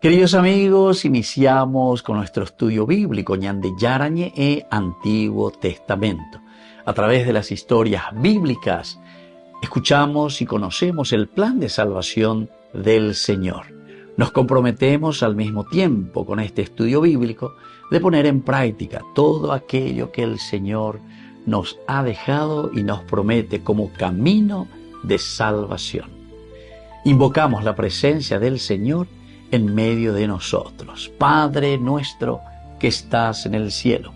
Queridos amigos, iniciamos con nuestro estudio bíblico Ñande Yarañe e Antiguo Testamento. A través de las historias bíblicas, escuchamos y conocemos el plan de salvación del Señor. Nos comprometemos al mismo tiempo con este estudio bíblico de poner en práctica todo aquello que el Señor nos ha dejado y nos promete como camino de salvación. Invocamos la presencia del Señor en medio de nosotros. Padre nuestro que estás en el cielo,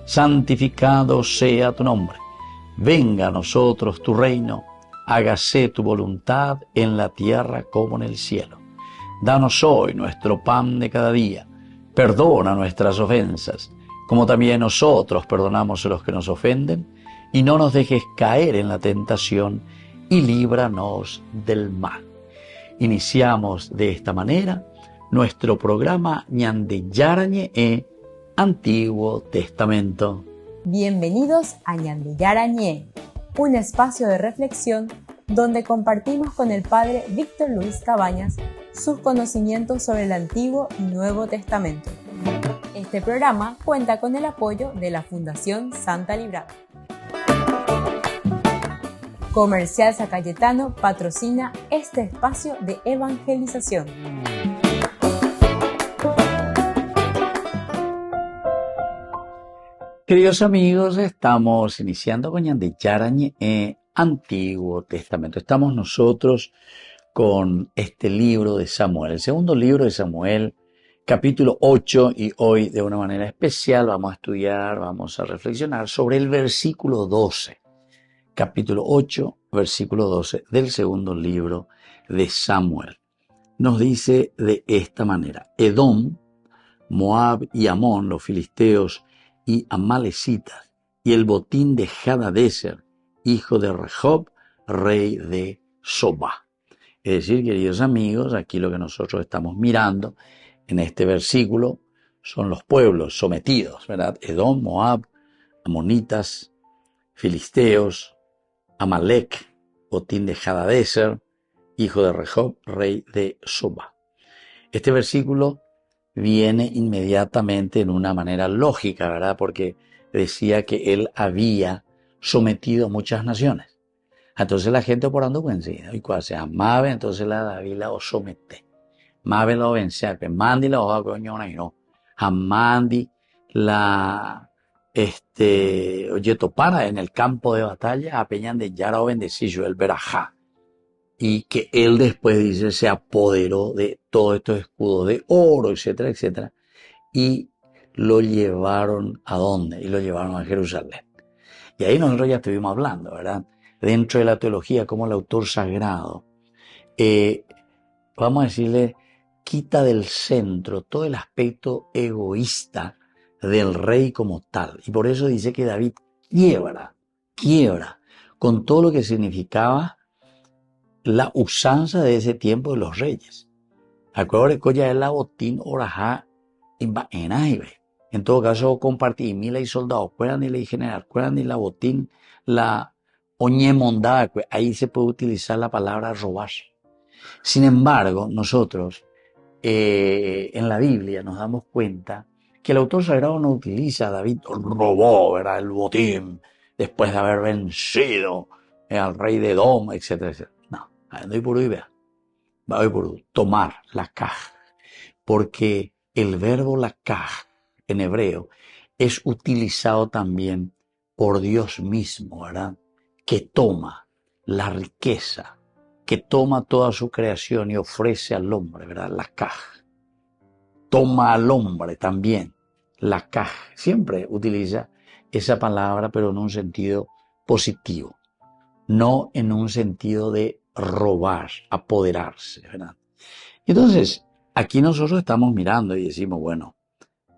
santificado sea tu nombre. Venga a nosotros tu reino, hágase tu voluntad en la tierra como en el cielo. Danos hoy nuestro pan de cada día. Perdona nuestras ofensas, como también nosotros perdonamos a los que nos ofenden, y no nos dejes caer en la tentación, y líbranos del mal. Iniciamos de esta manera nuestro programa Ñande Yarañe e Antiguo Testamento. Bienvenidos a Ñande Yarañe, un espacio de reflexión donde compartimos con el Padre Víctor Luis Cabañas sus conocimientos sobre el Antiguo y Nuevo Testamento. Este programa cuenta con el apoyo de la Fundación Santa Librada. Comercial San Cayetano patrocina este espacio de evangelización. Queridos amigos, estamos iniciando con Ñande Yarañe e Antiguo Testamento. Estamos nosotros con este libro de Samuel, el segundo libro de Samuel, capítulo 8, y hoy de una manera especial vamos a reflexionar sobre el versículo 12. Capítulo 8, versículo 12 del segundo libro de Samuel. Nos dice de esta manera: Edom, Moab y Amón, los filisteos y amalecitas, y el botín de Hadadezer, hijo de Rehob, rey de Sobá. Es decir, queridos amigos, aquí lo que nosotros estamos mirando en este versículo son los pueblos sometidos, ¿verdad? Edom, Moab, amonitas, filisteos, Amalek, botín de Hadadezer, hijo de Rehob, rey de Sobá. Este versículo viene inmediatamente en una manera lógica, ¿verdad? Porque decía que él había sometido a muchas naciones. Entonces la gente por ando vencida. Y cuando se amaba, entonces la David la somete. Mabe la vencía, que mandi la hoja coñona y no. Amandi la oye topara en el campo de batalla a peñan de Yara o bendecillo el Berajá. Y que él después, dice, se apoderó de todos estos escudos de oro, etcétera, etcétera, y lo llevaron ¿a dónde? Y lo llevaron a Jerusalén. Y ahí nosotros ya estuvimos hablando, ¿verdad? Dentro de la teología, como el autor sagrado, vamos a decirle, quita del centro todo el aspecto egoísta del rey como tal. Y por eso dice que David quiebra con todo lo que significaba la usanza de ese tiempo de los reyes. Acuérdate que ya es la botín orajá en todo caso compartí mil y soldados, cueran y ley general, cueran y la botín, la oñemondada, ahí se puede utilizar la palabra robar. Sin embargo, nosotros en la Biblia nos damos cuenta que el autor sagrado no utiliza David robó, ¿verdad?, el botín después de haber vencido al rey de Edom, etcétera, etcétera. No, voy por tomar la caja, porque el verbo la caja en hebreo es utilizado también por Dios mismo, ¿verdad? Que toma la riqueza, que toma toda su creación y ofrece al hombre, ¿verdad? La caja. Toma al hombre también la caja. Siempre utiliza esa palabra, pero en un sentido positivo, no en un sentido de robar, apoderarse, ¿verdad? Entonces, aquí nosotros estamos mirando y decimos, bueno,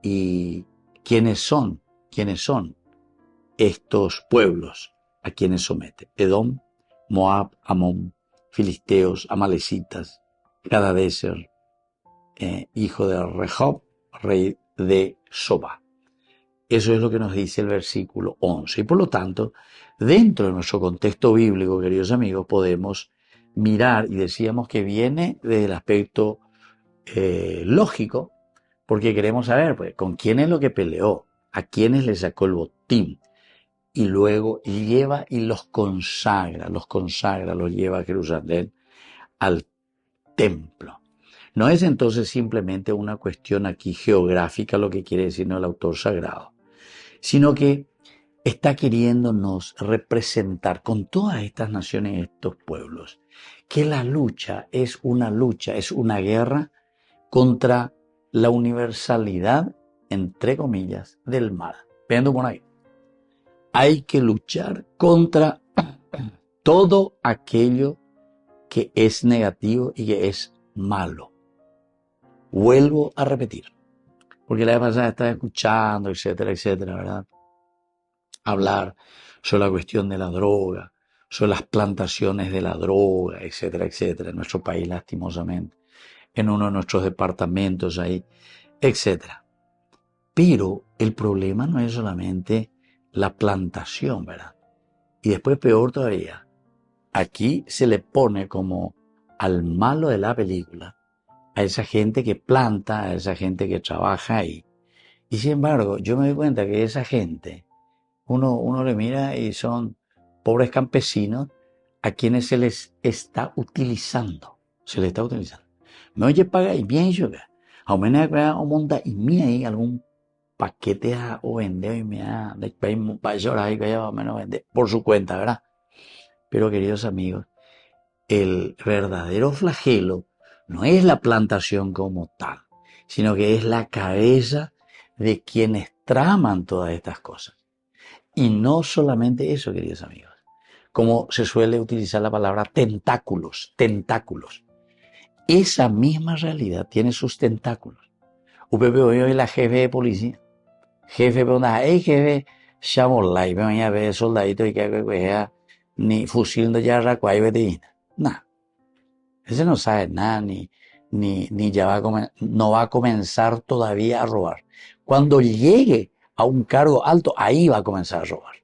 ¿y quiénes son estos pueblos a quienes somete? Edom, Moab, Amón, filisteos, amalecitas, Hadadezer, hijo de Rehob, rey de Sobá. Eso es lo que nos dice el versículo 11. Y por lo tanto, dentro de nuestro contexto bíblico, queridos amigos, podemos mirar, y decíamos que viene desde el aspecto lógico, porque queremos saber pues, con quién es lo que peleó, a quiénes le sacó el botín, y luego lleva y los consagra, los lleva a Jerusalén, al templo. No es entonces simplemente una cuestión aquí geográfica lo que quiere decirnos el autor sagrado, sino que está queriéndonos representar con todas estas naciones y estos pueblos que la lucha, es una guerra contra la universalidad, entre comillas, del mal. Viendo por ahí. Hay que luchar contra todo aquello que es negativo y que es malo. Vuelvo a repetir, porque la vez pasada estaba escuchando, etcétera, ¿verdad? Hablar sobre la cuestión de la droga, sobre las plantaciones de la droga, etcétera, en nuestro país lastimosamente, en uno de nuestros departamentos ahí, etcétera. Pero el problema no es solamente la plantación, ¿verdad? Y después peor todavía, aquí se le pone como al malo de la película a esa gente que planta, a esa gente que trabaja ahí. Y sin embargo, yo me doy cuenta que esa gente, uno le mira y son pobres campesinos a quienes se les está utilizando. Se les está utilizando. Me oye paga y bien yo, a menos que o monta y mira ahí algún paquete o vende y me da, para llorar y que ya o menos vende por su cuenta, ¿verdad? Pero queridos amigos, el verdadero flagelo no es la plantación como tal, sino que es la cabeza de quienes traman todas estas cosas. Y no solamente eso, queridos amigos, como se suele utilizar la palabra tentáculos. Esa misma realidad tiene sus tentáculos. UPP hoy la jefe de policía. Jefe, jefe, llamó y venía a ver soldadito y que ni fusil de yarra, cuay veterina. Nada. Ese no sabe nada, ni ya no va a comenzar todavía a robar. Cuando llegue a un cargo alto, ahí va a comenzar a robar.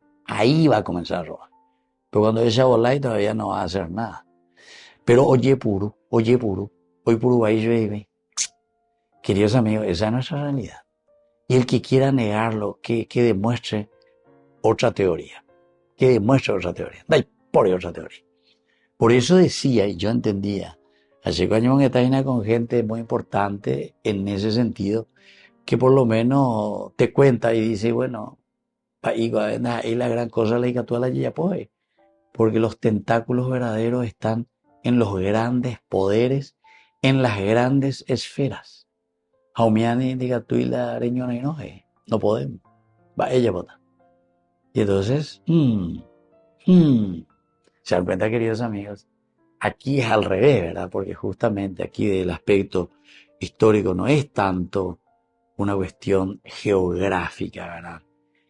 Pero cuando ella volá todavía no va a hacer nada. Pero oye puro, hoy puro ahí llueve. Queridos amigos, esa es nuestra realidad. Y el que quiera negarlo, que demuestre otra teoría. Dai por otra teoría. Por eso decía, y yo entendía, hace años que está con gente muy importante en ese sentido, que por lo menos te cuenta y dice, bueno, ahí la gran cosa la toda la ya pues, porque los tentáculos verdaderos están en los grandes poderes, en las grandes esferas. Jaumiani diga tú y la areñona y no podemos. Va ella vota. Y entonces, se dan cuenta, queridos amigos, aquí es al revés, ¿verdad? Porque justamente aquí del aspecto histórico no es tanto una cuestión geográfica, ¿verdad?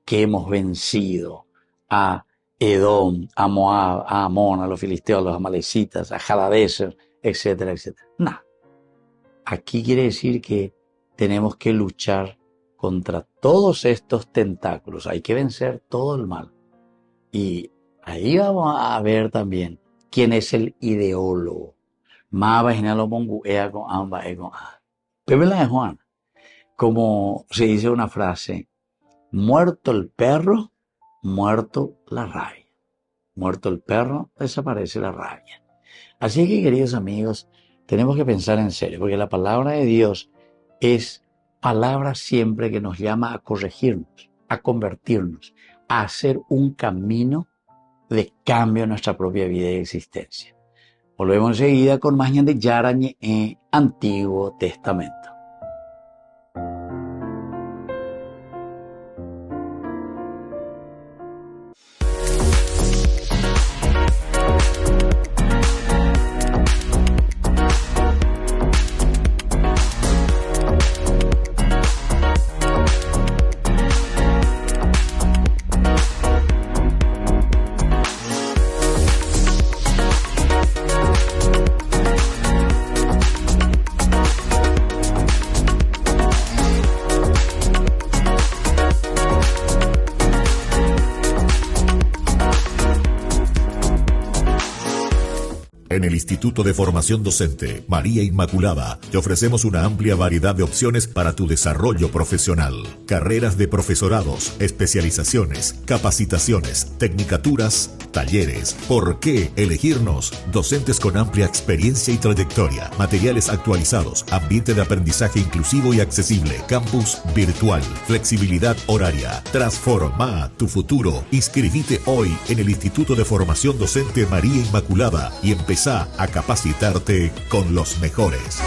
Que hemos vencido a Edom, a Moab, a Amón, a los filisteos, a los amalecitas, a Hadadezer, etcétera. No. Aquí quiere decir que tenemos que luchar contra todos estos tentáculos. Hay que vencer todo el mal. Y ahí vamos a ver también quién es el ideólogo. Pébela de Juan. Como se dice una frase, muerto el perro, muerto la rabia. Muerto el perro, desaparece la rabia. Así que, queridos amigos, tenemos que pensar en serio, porque la palabra de Dios es palabra siempre que nos llama a corregirnos, a convertirnos, a hacer un camino de cambio en nuestra propia vida y existencia. Volvemos enseguida con más de Yarañe en Antiguo Testamento. En el Instituto de Formación Docente María Inmaculada te ofrecemos una amplia variedad de opciones para tu desarrollo profesional. Carreras de profesorados, especializaciones, capacitaciones, tecnicaturas, talleres. ¿Por qué elegirnos? Docentes con amplia experiencia y trayectoria, materiales actualizados, ambiente de aprendizaje inclusivo y accesible, campus virtual, flexibilidad horaria. Transforma tu futuro. Inscribite hoy en el Instituto de Formación Docente María Inmaculada y empezá a capacitarte con los mejores.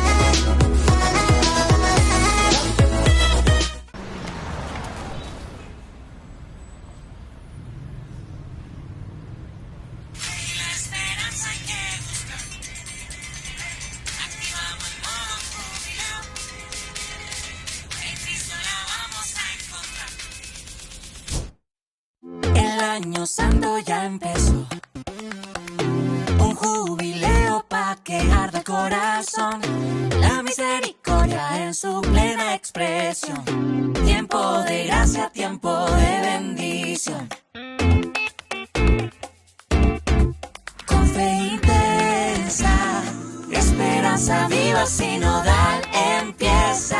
El año santo ya empezó. Un jubileo pa' que arda el corazón. La misericordia en su plena expresión. Tiempo de gracia, tiempo de bendición. Con fe intensa, esperanza viva, sinodal empieza.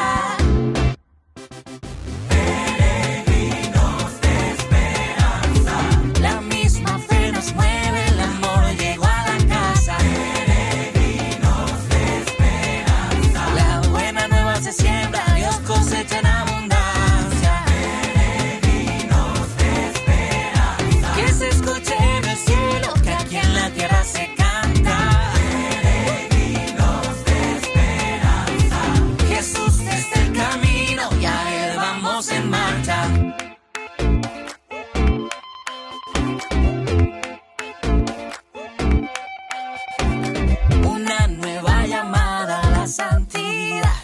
Una nueva llamada a la santidad.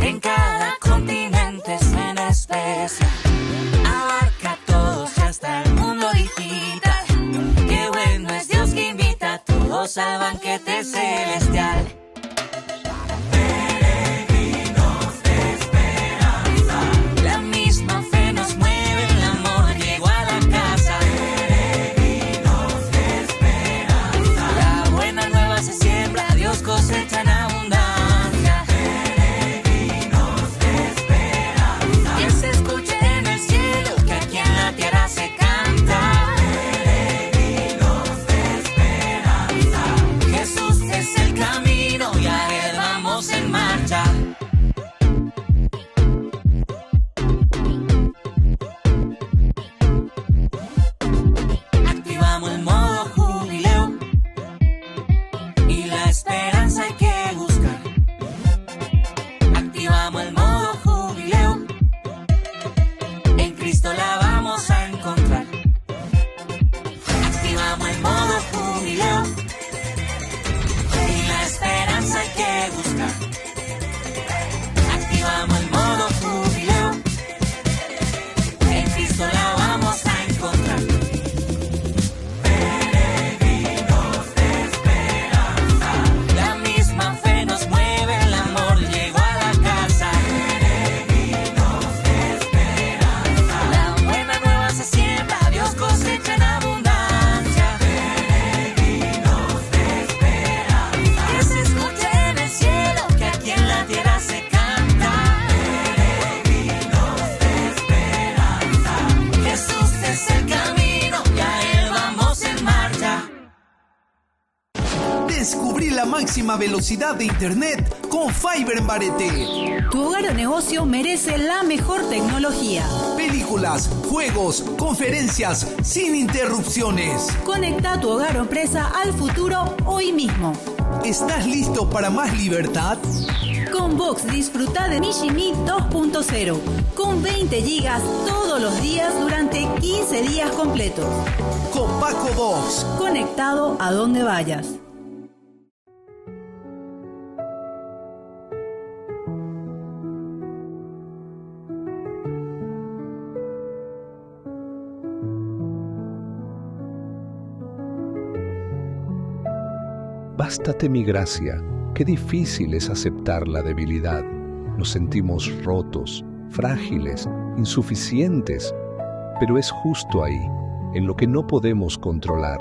En cada continente suena especial. Abarca a todos hasta el mundo digital. Qué bueno es Dios que invita a todos al banquete celestial. Cosecha en abundancia. Peregrinos de esperanza. Que se escuche en el cielo, que aquí en la tierra se canta. Peregrinos de esperanza. Jesús es el camino y a él vamos en marcha. Activamos el modo jubileo. Esperanza hay que buscar. Activamos el modo jubileo. En Cristo la vamos a encontrar. Activamos el modo jubileo. Y la esperanza hay que buscar. Activamos el modo jubileo. En Cristo la vamos a encontrar. Descubrí la máxima velocidad de internet con Fiber en Barete. Tu hogar o negocio merece la mejor tecnología. Películas, juegos, conferencias, sin interrupciones. Conecta tu hogar o empresa al futuro hoy mismo. ¿Estás listo para más libertad? Con Vox disfruta de Mishimi 2.0 con 20 gigas todos los días durante 15 días completos. Con Paco Vox. Conectado a donde vayas. Bástate mi gracia, qué difícil es aceptar la debilidad. Nos sentimos rotos, frágiles, insuficientes, pero es justo ahí, en lo que no podemos controlar,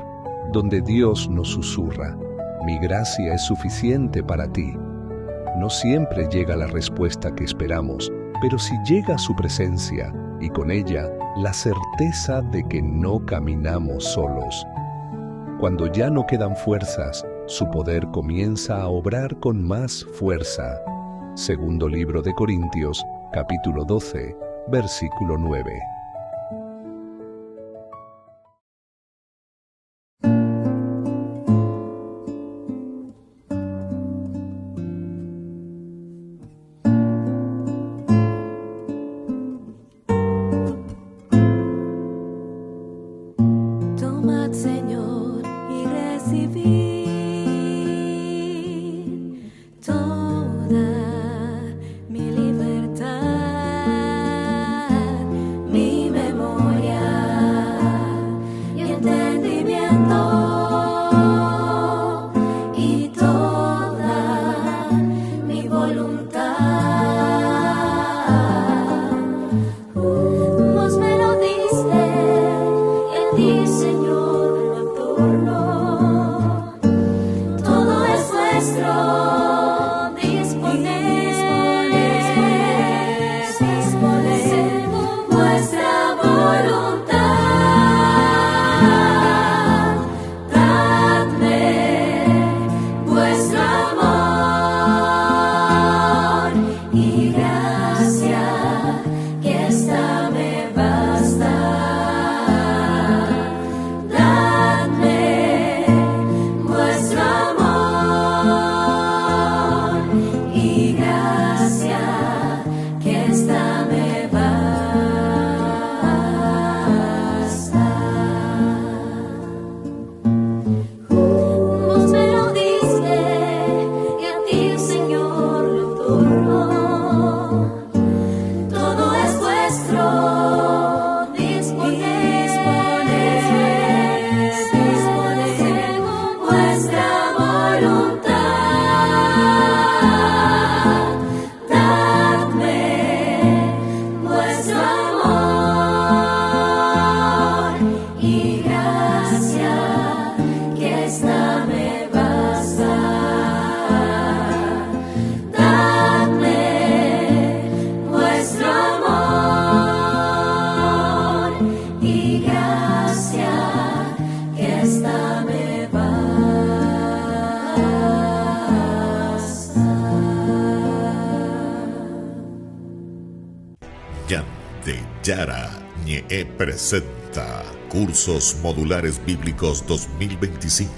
donde Dios nos susurra: Mi gracia es suficiente para ti. No siempre llega la respuesta que esperamos, pero si llega su presencia y con ella la certeza de que no caminamos solos. Cuando ya no quedan fuerzas, su poder comienza a obrar con más fuerza. Segundo libro de Corintios, capítulo 12, versículo 9. Tomad, Señor, y recibid toda mi libertad, mi memoria y entendimiento y toda mi voluntad. Vos me lo diste y en ti, Señor, lo adorno. Todo es vuestro, disponed según vuestra voluntad. Dadme vuestro amor y gracia, que esta me basta. Dadme vuestro amor y gracia, que esta me basta. Vos me lo diste y a ti, Señor, lo adorno. Todo es vuestro, disponed según vuestra voluntad. Dadme vuestro amor y gracia, que esta me basta. Dadme vuestro amor y gracia, que esta me basta. Yara Ñe presenta Cursos Modulares Bíblicos 2025.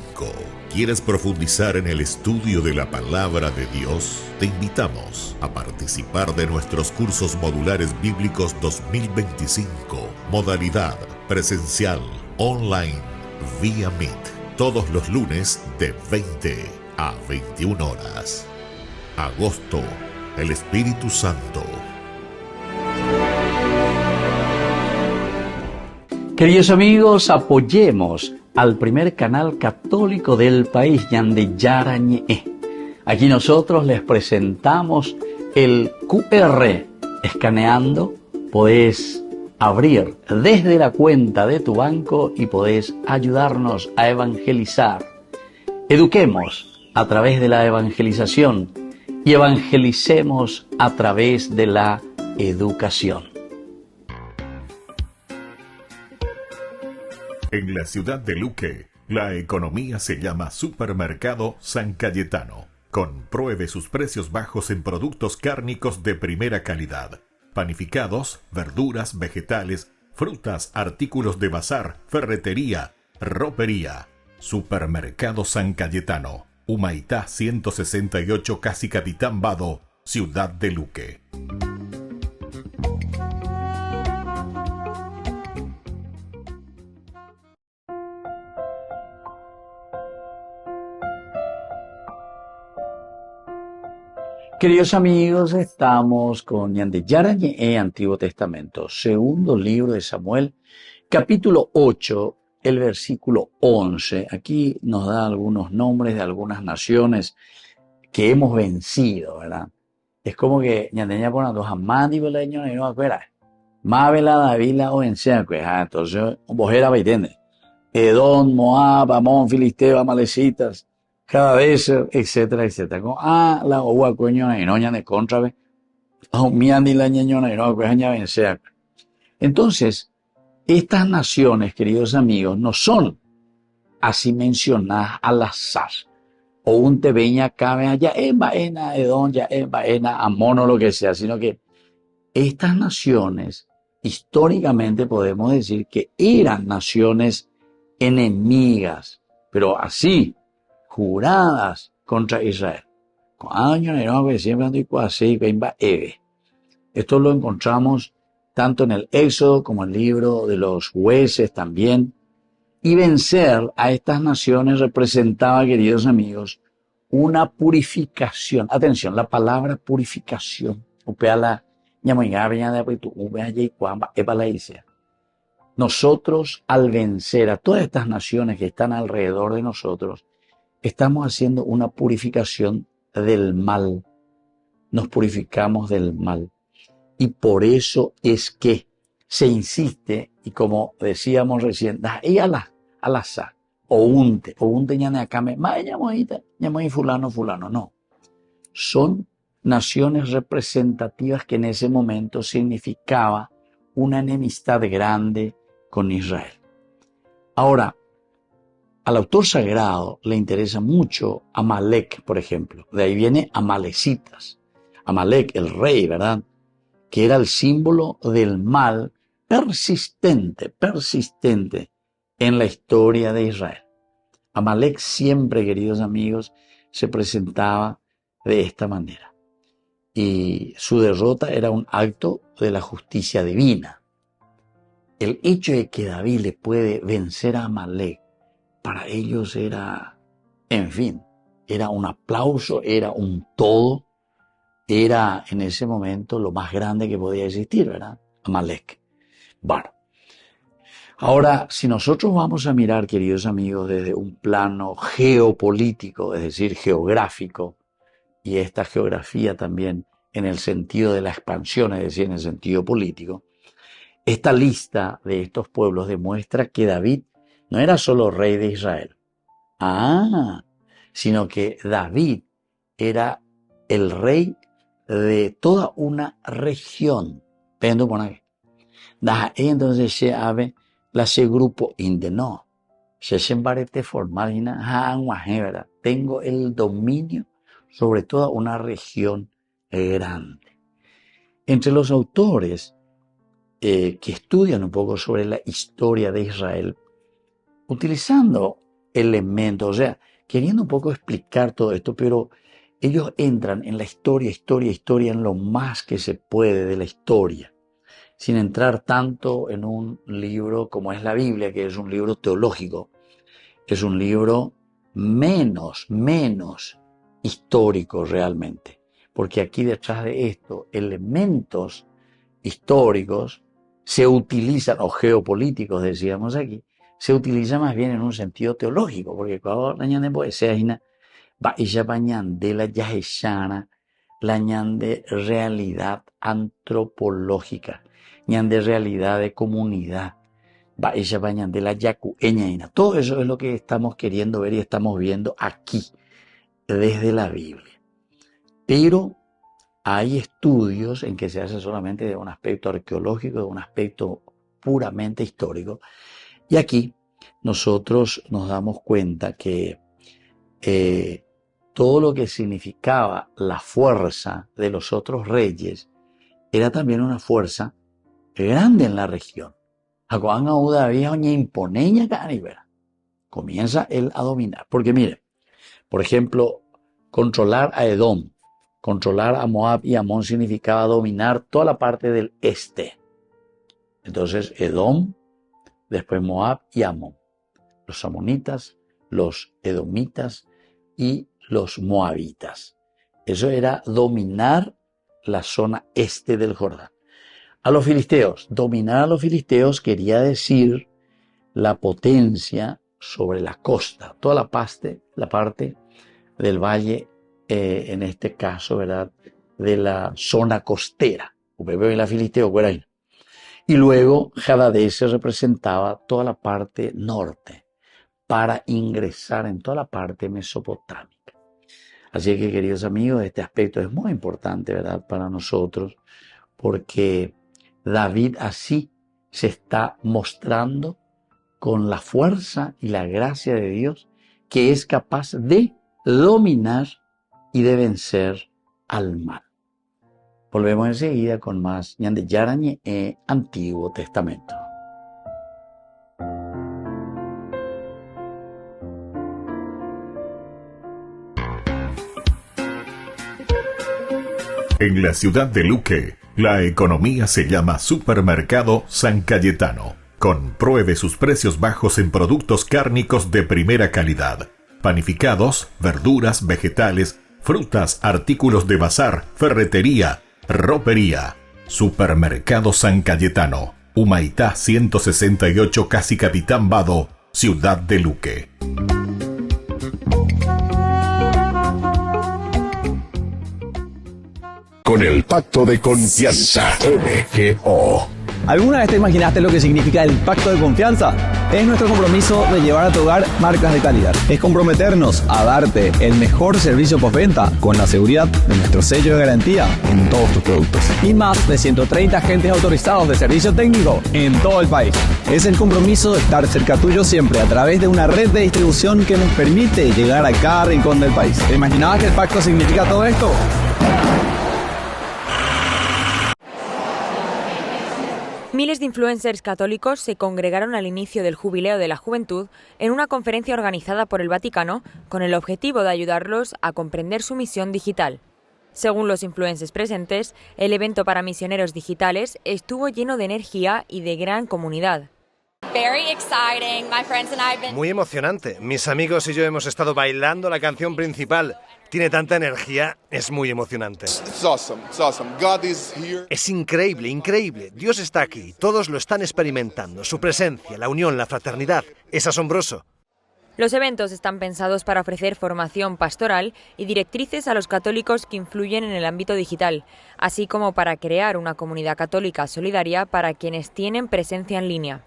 ¿Quieres profundizar en el estudio de la Palabra de Dios? Te invitamos a participar de nuestros Cursos Modulares Bíblicos 2025. Modalidad presencial, online, vía Meet. Todos los lunes de 20 a 21 horas. Agosto, el Espíritu Santo. Queridos amigos, apoyemos al primer canal católico del país, Ñandeyara Ñe'e. Aquí nosotros les presentamos el QR. Escaneando, podés abrir desde la cuenta de tu banco y podés ayudarnos a evangelizar. Eduquemos a través de la evangelización y evangelicemos a través de la educación. En la ciudad de Luque, la economía se llama Supermercado San Cayetano. Compruebe sus precios bajos en productos cárnicos de primera calidad. Panificados, verduras, vegetales, frutas, artículos de bazar, ferretería, ropería. Supermercado San Cayetano, Humaitá 168, Casi Capitán Vado, ciudad de Luque. Queridos amigos, estamos con Ñandeyara Ñe'e, Antiguo Testamento, segundo libro de Samuel, capítulo 8, el versículo 11. Aquí nos da algunos nombres de algunas naciones que hemos vencido, ¿verdad? Es como que Ñandeña pone dos amandi beleños y no acuerda. Mávela Davila o Encea, entonces, vos era, ¿me entiendes? Edom, Moab, Amón, Filisteo, Amalecitas. Hadadezer, etcétera, etcétera. La ua coño y noña de contra, miandi la ñañona y no, pues aña vencer. Entonces, estas naciones, queridos amigos, no son así mencionadas al azar. O un tebeña cabe allá, baena, edón, ya baena, amón o lo que sea, sino que estas naciones, históricamente podemos decir que eran naciones enemigas, pero así, juradas contra Israel. Esto lo encontramos tanto en el Éxodo como en el libro de los jueces también. Y vencer a estas naciones representaba, queridos amigos, una purificación. Atención, la palabra purificación. Nosotros, al vencer a todas estas naciones que están alrededor de nosotros, estamos haciendo una purificación del mal. Nos purificamos del mal. Y por eso es que se insiste, y como decíamos recién, al azar, o unte ñane acame, ñamoy fulano, no. Son naciones representativas que en ese momento significaba una enemistad grande con Israel. Ahora, al autor sagrado le interesa mucho Amalek, por ejemplo. De ahí viene Amalecitas. Amalek, el rey, ¿verdad? Que era el símbolo del mal persistente en la historia de Israel. Amalek siempre, queridos amigos, se presentaba de esta manera. Y su derrota era un acto de la justicia divina. El hecho de que David le puede vencer a Amalek, para ellos era, en fin, era un aplauso, era un todo, era en ese momento lo más grande que podía existir, ¿verdad? Amalek. Bueno, ahora, si nosotros vamos a mirar, queridos amigos, desde un plano geopolítico, es decir, geográfico, y esta geografía también en el sentido de la expansión, es decir, en el sentido político, esta lista de estos pueblos demuestra que David no era solo rey de Israel, sino que David era el rey de toda una región. Pendo por ahí. Entonces se abre ese grupo indeno. Se sembarete formal, tengo el dominio sobre toda una región grande. Entre los autores que estudian un poco sobre la historia de Israel, utilizando elementos, o sea, queriendo un poco explicar todo esto, pero ellos entran en la historia, en lo más que se puede de la historia, sin entrar tanto en un libro como es la Biblia, que es un libro teológico, es un libro menos histórico realmente, porque aquí detrás de esto, elementos históricos se utilizan, o geopolíticos decíamos aquí, se utiliza más bien en un sentido teológico, porque cuando la ñande poesía va ella bañan de la yaheshana, la ñande realidad antropológica, ñande realidad de comunidad, va ella bañan de la yacueña. Todo eso es lo que estamos queriendo ver y estamos viendo aquí, desde la Biblia. Pero hay estudios en que se hace solamente de un aspecto arqueológico, de un aspecto puramente histórico. Y aquí nosotros nos damos cuenta que todo lo que significaba la fuerza de los otros reyes era también una fuerza grande en la región. Comienza él a dominar. Porque mire, por ejemplo, controlar a Edom, controlar a Moab y Amón significaba dominar toda la parte del este. Entonces, Edom, después Moab y Amón. Los amonitas, los edomitas y los moabitas. Eso era dominar la zona este del Jordán. A los filisteos, dominar a los filisteos quería decir la potencia sobre la costa, toda la parte del valle, en este caso, ¿verdad?, de la zona costera. Y luego Hadadezer representaba toda la parte norte, para ingresar en toda la parte mesopotámica. Así que, queridos amigos, este aspecto es muy importante, ¿verdad?, para nosotros, porque David así se está mostrando con la fuerza y la gracia de Dios, que es capaz de dominar y de vencer al mal. Volvemos enseguida con más Ñande Yarañe Antiguo Testamento. En la ciudad de Luque, la economía se llama Supermercado San Cayetano. Compruebe sus precios bajos en productos cárnicos de primera calidad. Panificados, verduras, vegetales, frutas, artículos de bazar, ferretería, ropería. Supermercado San Cayetano. Humaitá 168, Casi Capitán Vado, ciudad de Luque. Con el pacto de confianza, MGO. ¿Alguna vez te imaginaste lo que significa el pacto de confianza? Es nuestro compromiso de llevar a tu hogar marcas de calidad. Es comprometernos a darte el mejor servicio postventa con la seguridad de nuestro sello de garantía en todos tus productos. Y más de 130 agentes autorizados de servicio técnico en todo el país. Es el compromiso de estar cerca tuyo siempre a través de una red de distribución que nos permite llegar a cada rincón del país. ¿Te imaginabas que el pacto significa todo esto? Miles de influencers católicos se congregaron al inicio del Jubileo de la Juventud en una conferencia organizada por el Vaticano con el objetivo de ayudarlos a comprender su misión digital. Según los influencers presentes, el evento para misioneros digitales estuvo lleno de energía y de gran comunidad. Muy emocionante. Mis amigos y yo hemos estado bailando la canción principal. Tiene tanta energía, es muy emocionante. Es increíble, increíble. Dios está aquí, todos lo están experimentando. Su presencia, la unión, la fraternidad, es asombroso. Los eventos están pensados para ofrecer formación pastoral y directrices a los católicos que influyen en el ámbito digital, así como para crear una comunidad católica solidaria para quienes tienen presencia en línea.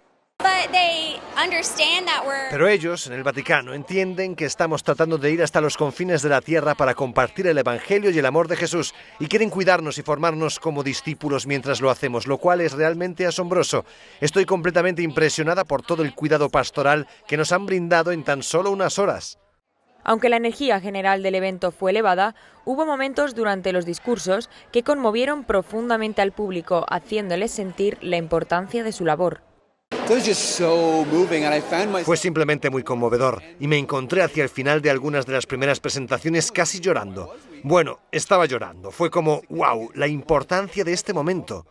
Pero ellos, en el Vaticano, entienden que estamos tratando de ir hasta los confines de la tierra para compartir el Evangelio y el amor de Jesús, y quieren cuidarnos y formarnos como discípulos mientras lo hacemos, lo cual es realmente asombroso. Estoy completamente impresionada por todo el cuidado pastoral que nos han brindado en tan solo unas horas. Aunque la energía general del evento fue elevada, hubo momentos durante los discursos que conmovieron profundamente al público, haciéndoles sentir la importancia de su labor. Fue simplemente muy conmovedor y me encontré hacia el final de algunas de las primeras presentaciones casi llorando. Bueno, estaba llorando. Fue como, wow, la importancia de este momento.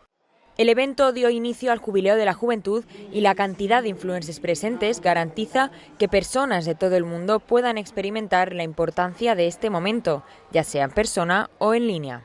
El evento dio inicio al Jubileo de la Juventud y la cantidad de influencers presentes garantiza que personas de todo el mundo puedan experimentar la importancia de este momento, ya sea en persona o en línea.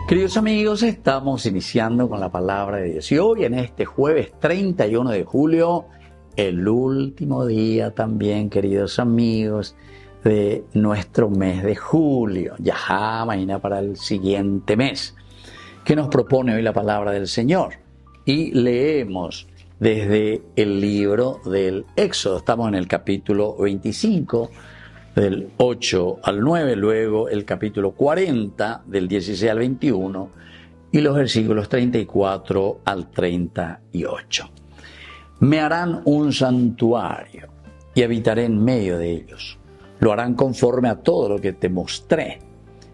Queridos amigos, estamos iniciando con la palabra de Dios y hoy en este jueves 31 de julio, el último día también, queridos amigos, de nuestro mes de julio, ya mañana para el siguiente mes, que nos propone hoy la palabra del Señor. Y leemos desde el libro del Éxodo, estamos en el capítulo 25, del 8 al 9, luego el capítulo 40, del 16 al 21, y los versículos 34 al 38. Me harán un santuario y habitaré en medio de ellos. Lo harán conforme a todo lo que te mostré,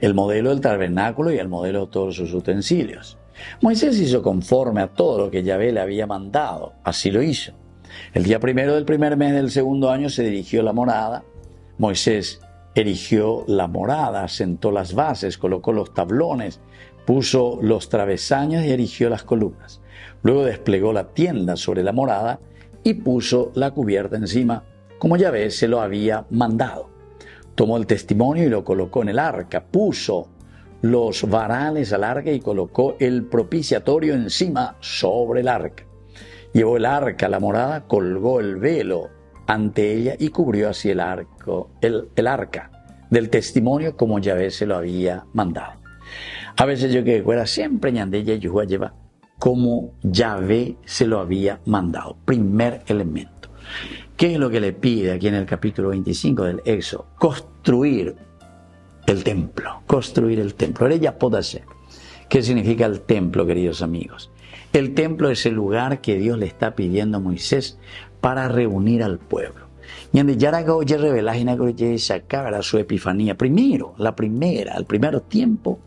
el modelo del tabernáculo y el modelo de todos sus utensilios. Moisés hizo conforme a todo lo que Yahvé le había mandado, así lo hizo. El día primero del primer mes del segundo año se dirigió a la morada. Moisés erigió la morada, sentó las bases, colocó los tablones, puso los travesaños y erigió las columnas. Luego desplegó la tienda sobre la morada y puso la cubierta encima, como Yahvé se lo había mandado. Tomó el testimonio y lo colocó en el arca, puso los varales al arca y colocó el propiciatorio encima sobre el arca. Llevó el arca a la morada, colgó el velo ante ella y cubrió así el arca del testimonio como Yahvé se lo había mandado. A veces yo que fuera siempre ñandella y Yuhua lleva como Yahvé se lo había mandado. Primer elemento. ¿Qué es lo que le pide aquí en el capítulo 25 del Éxodo? Construir el templo. Construir el templo. ¿Qué significa el templo, queridos amigos? El templo es el lugar que Dios le está pidiendo a Moisés para reunir al pueblo. Y en su epifanía. Primero, el primer tiempo,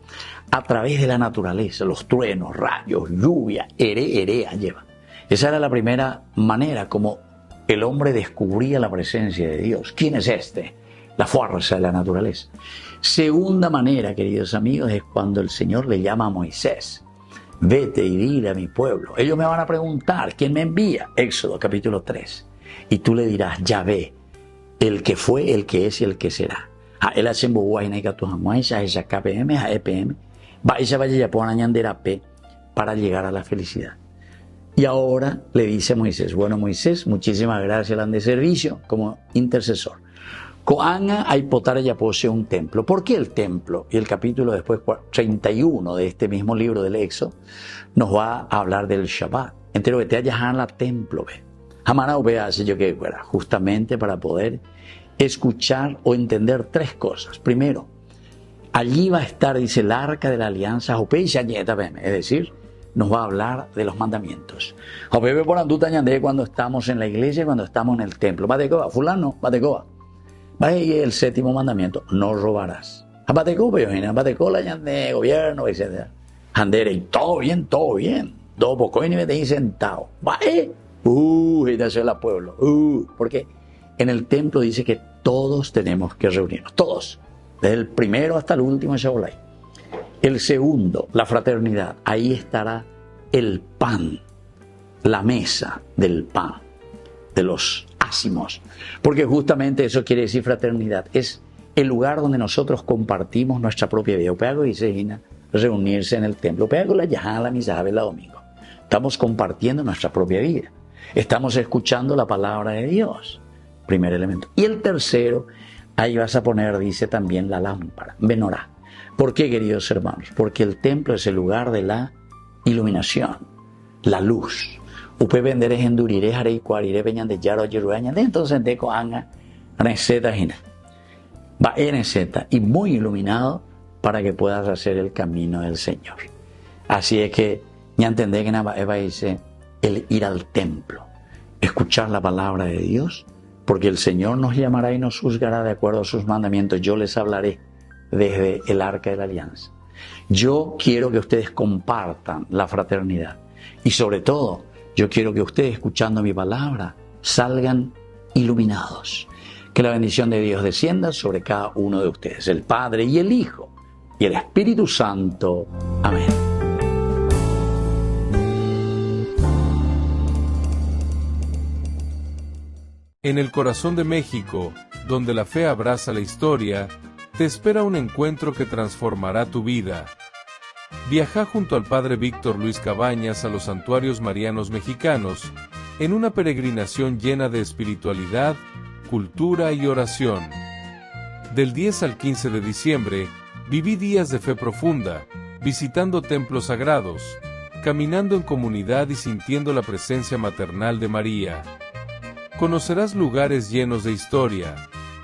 a través de la naturaleza, los truenos, rayos, lluvia, erea lleva. Esa era la primera manera como el hombre descubría la presencia de Dios. ¿Quién es este? La fuerza de la naturaleza. Segunda manera, queridos amigos, es cuando el Señor le llama a Moisés. Vete y dile a mi pueblo. Ellos me van a preguntar, ¿quién me envía? Éxodo capítulo 3. Y tú le dirás, Yahvé, el que fue, el que es y el que será. Él hace esa KPM, a EPM. Vaya para llegar a la felicidad. Y ahora le dice a Moisés, bueno Moisés, muchísimas gracias al de servicio como intercesor. Coanga hay potara ya posee un templo. ¿Por qué el templo? Y el capítulo después 31 de este mismo libro del Éxodo nos va a hablar del Shabbat. Entero que te haya la templo, ve. Hamanao ve hace yo que fuera, justamente para poder escuchar o entender tres cosas. Primero, allí va a estar, dice, el arca de la alianza, es decir, nos va a hablar de los mandamientos. Cuando estamos en la iglesia y cuando estamos en el templo. Fulano, va el séptimo mandamiento, no robarás. Gobierno, etc. Andere, y todo bien. Dos poco ni te dicen sentado. Y nació el pueblo. Porque en el templo dice que todos tenemos que reunirnos. Todos. Desde el primero hasta el último Shaolai. El segundo, la fraternidad. Ahí estará el pan, la mesa del pan, de los ácimos. Porque justamente eso quiere decir fraternidad. Es el lugar donde nosotros compartimos nuestra propia vida. Opeago dice reunirse en el templo. Opeago la yaja, la misa, la domingo. Estamos compartiendo nuestra propia vida. Estamos escuchando la palabra de Dios. Primer elemento. Y el tercero, ahí vas a poner, dice también, la lámpara, menorá. ¿Por qué, queridos hermanos? Porque el templo es el lugar de la iluminación, la luz. Upe venderes endurires harei cuarire peñan de yaro yeruaña. Entonces de coanga receta gina. Va en receta y muy iluminado para que puedas hacer el camino del Señor. Así es que ya entendé que Eva dice el ir al templo, escuchar la palabra de Dios, porque el Señor nos llamará y nos juzgará de acuerdo a sus mandamientos. Yo les hablaré desde el arca de la alianza. Yo quiero que ustedes compartan la fraternidad y sobre todo yo quiero que ustedes, escuchando mi palabra, salgan iluminados. Que la bendición de Dios descienda sobre cada uno de ustedes, el Padre y el Hijo y el Espíritu Santo. Amén. En el corazón de México, donde la fe abraza la historia, te espera un encuentro que transformará tu vida. Viaja junto al Padre Víctor Luis Cabañas a los santuarios marianos mexicanos en una peregrinación llena de espiritualidad, cultura y oración. Del 10 al 15 de diciembre, viví días de fe profunda, visitando templos sagrados, caminando en comunidad y sintiendo la presencia maternal de María. Conocerás lugares llenos de historia,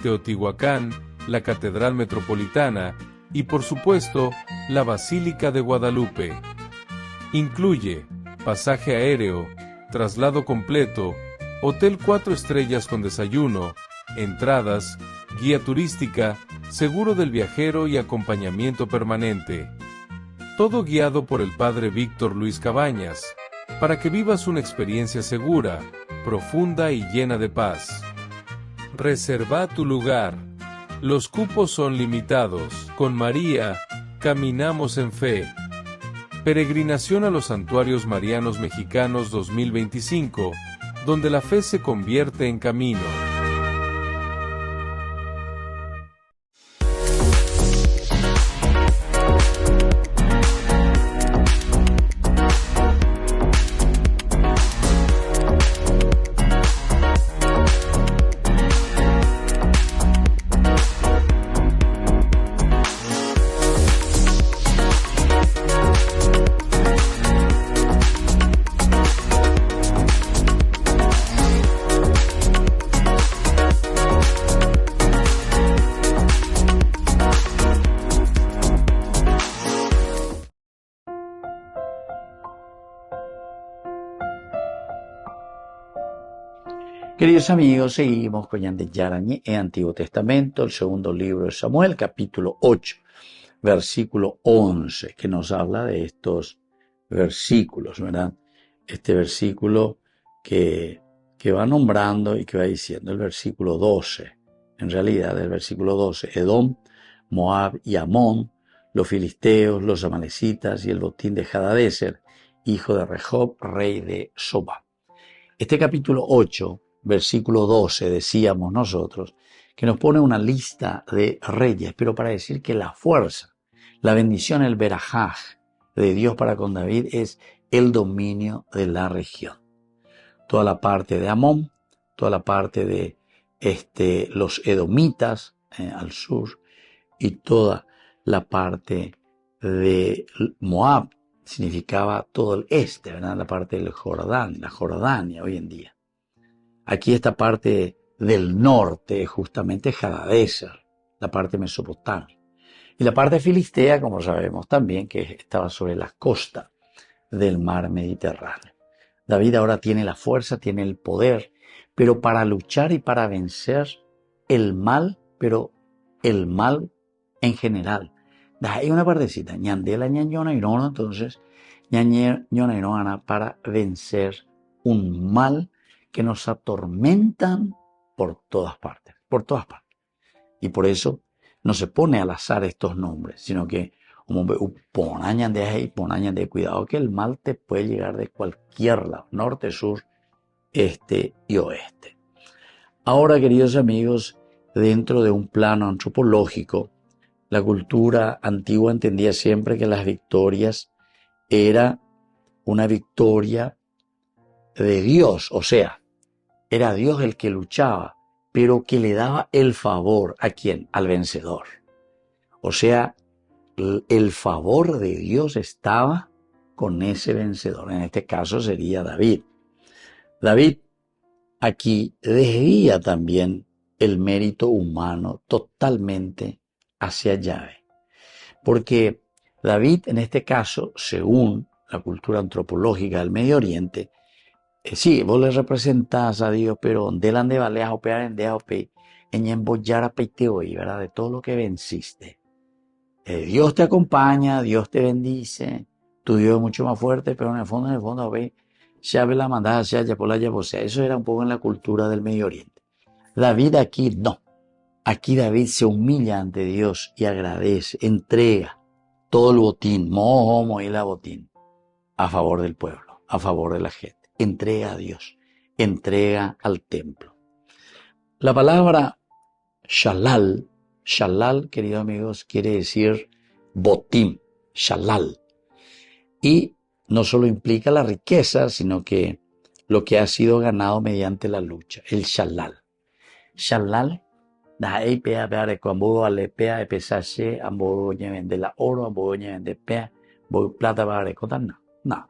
Teotihuacán, la Catedral Metropolitana y, por supuesto, la Basílica de Guadalupe. Incluye pasaje aéreo, traslado completo, hotel 4 estrellas con desayuno, entradas, guía turística, seguro del viajero y acompañamiento permanente. Todo guiado por el Padre Víctor Luis Cabañas, para que vivas una experiencia segura, profunda y llena de paz. Reserva tu lugar. Los cupos son limitados. Con María, caminamos en fe. Peregrinación a los Santuarios Marianos Mexicanos 2025, donde la fe se convierte en camino. Queridos amigos, seguimos con Yarañé en Antiguo Testamento, el segundo libro de Samuel, capítulo 8, versículo 11, que nos habla de estos versículos, ¿verdad? Este versículo que va nombrando y que va diciendo el versículo 12. En realidad, el versículo 12, Edom, Moab y Amón, los filisteos, los amalecitas y el botín de Hadadezer, hijo de Rehob, rey de Soba. Este capítulo 8, versículo 12, decíamos nosotros, que nos pone una lista de reyes, pero para decir que la fuerza, la bendición, el berajaj de Dios para con David es el dominio de la región. Toda la parte de Amón, toda la parte de los edomitas al sur y toda la parte de Moab, significaba todo el este, ¿verdad? La parte del Jordán, la Jordania hoy en día. Aquí esta parte del norte, justamente Hadadezer, la parte mesopotámica. Y la parte filistea, como sabemos también, que estaba sobre la costa del mar Mediterráneo. David ahora tiene la fuerza, tiene el poder, pero para luchar y para vencer el mal, pero el mal en general. Hay una partecita, ñandela ñañona y no, entonces, ñañona y no para vencer un mal que nos atormentan por todas partes. Y por eso no se pone al azar estos nombres, sino que cuidado que el mal te puede llegar de cualquier lado, norte, sur, este y oeste. Ahora, queridos amigos, dentro de un plano antropológico, la cultura antigua entendía siempre que las victorias era una victoria de Dios, o sea, era Dios el que luchaba, pero que le daba el favor ¿a quién? Al vencedor. O sea, el favor de Dios estaba con ese vencedor. En este caso sería David. David aquí desvía también el mérito humano totalmente hacia Yahvé. Porque David, en este caso, según la cultura antropológica del Medio Oriente, sí, vos le representás a Dios, pero delante valeas o en embollar a hoy, ¿verdad? De todo lo que venciste. Dios te acompaña, Dios te bendice, tu Dios es mucho más fuerte, pero en el fondo, ve, ya ve la mandada, ya por la ya, o sea, eso era un poco en la cultura del Medio Oriente. David aquí no. Aquí David se humilla ante Dios y agradece, entrega todo el botín, y la botín, a favor del pueblo, a favor de la gente. Entrega a Dios, entrega al templo. La palabra shalal, queridos amigos, quiere decir botín, shalal. Y no solo implica la riqueza, sino que lo que ha sido ganado mediante la lucha, el shalal. Shalal, de la oro, de plata, no.